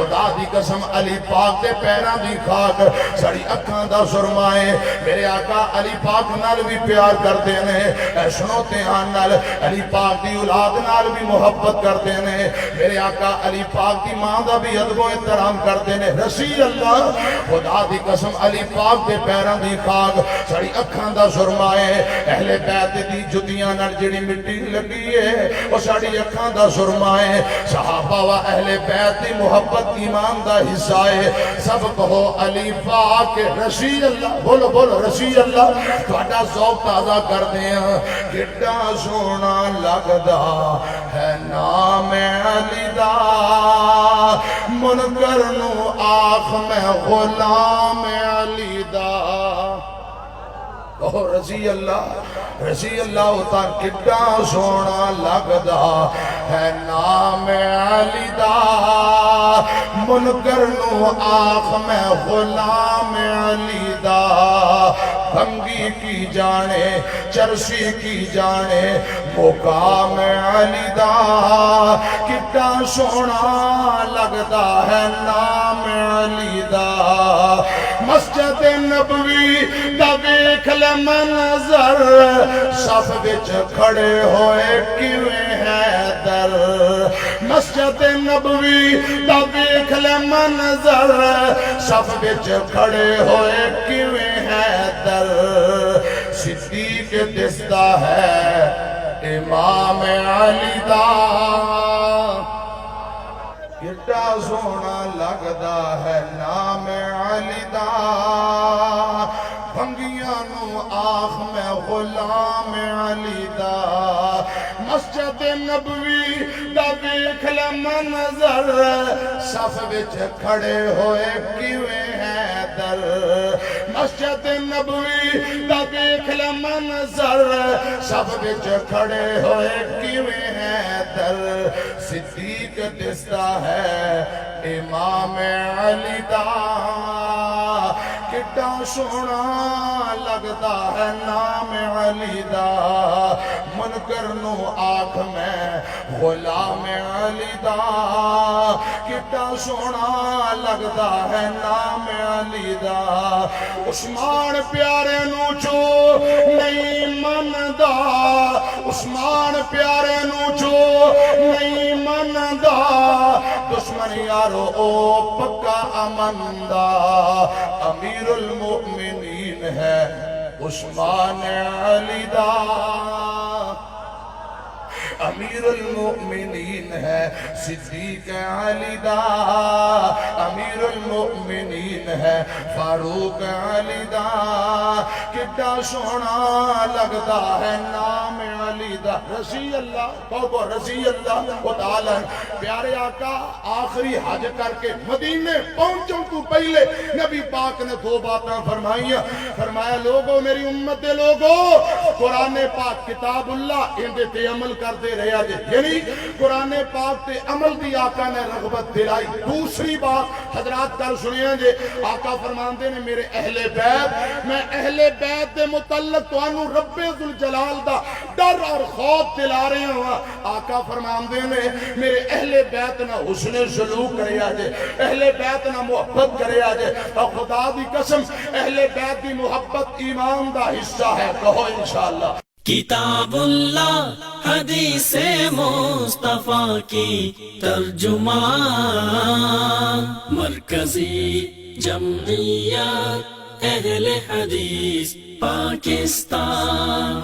خدا دی قسم علی پاک دے پیراں دی خاک ساڑی اکھاں دا سرمائے میرے آقا علی پاک نال بھی پیار کرتے ہیں اے سنو تیان نال علی پاک دی اولاد نال بھی محبت کرتے ہیں میرے آقا علی پاک دی ماں دا بھی ادب و احترام کرتے ہیں رسی اللہ خدا دی قسم علی پاک دے پیراں دی خاک ساڑی اکھاں دا سرمائے اہل بیت دی جتیاں نال جڑی مٹی لگی ہے وہ ساڑی اکھاں دا سرمائے صحابہ و اہل بیت دی محبت ایمان دا حصہ ہے سب کہو علی پاک رسی اللہ بولو بولو رسی اللہ تھوڑا ذوق تازہ کر دیں کٹا سونا لگدا ہے نام علی دا منکر نو آخ میں غلام علی دا کہو رضی اللہ ہوتا کٹا سونا لگدا ہے نام علی دا منکر نو آخ میں غلام علی دا بھنگی کی جانے چرسی کی جانے مقام علی دا کٹا سونا لگدا ہے نام علی دا مسجد نبوی دا ویکھ لے منظر صف وچ کھڑے ہوئے کیویں حیدر مسجد نبوی دا ویکھ لے منظر صف وچ کھڑے ہوئے کیویں حیدر صدیق دستا ہے امام علی دا کٹا سونا لگدا ہے نام علی دا بھنگیاں نو آخ میں غلام علی دا مسجد نبوی دا ویکھ لے منظر صف وچ کھڑے ہوئے کیویں حیدر مسجد نبوی دا ویکھ لے منظر صف وچ کھڑے ہوئے کیویں حیدر صدیق دستا ہے امام علی دا کٹا سونا لگدا ہے نام علی دا منکر نو آنکھ میں غلام علی دا کٹا سونا لگدا ہے نام علی دا عثمان پیارے نو جو نہیں مندا عثمان پیارے نو جو نہیں مندا دشمن یارو او پکا امندہ امیر المؤمنین ہے عثمان علی دا امیر المؤمنین ہے صدیق علی دا امیر المؤمنین ہے فاروق علی دا کٹا سونا لگدا ہے نام علی دا رضی اللہ کہو رضی اللہ تعالی پیارے آقا آخری حج کر کے مدینے پہنچوں تو پہلے نبی پاک نے دو باتاں فرمایا لوگو میری امت دے لوگو قرآن پاک کتاب اللہ ان دے عمل کر دے رہا جے یعنی قرآن پاک تے عمل دی آقا نے رغبت دلائی دوسری بات حضرات کر سنیاں جے آقا فرماندے نے میرے اہل بیت میں اہل بیت دے متعلق تو انو رب ذوالجلال دا ڈر اور خوف دلا رہے ہوں آقا فرماندے نے میرے اہل بیت نہ حسن سلوک کرے آجے اہل بیت نہ محبت کرے آجے اور خدا دی قسم اہل بیت دی محبت ایمان دا حصہ ہے کہو انشاءاللہ کتاب اللہ حدیث مصطفیٰ کی ترجمان مرکزی جمعیت اہل حدیث پاکستان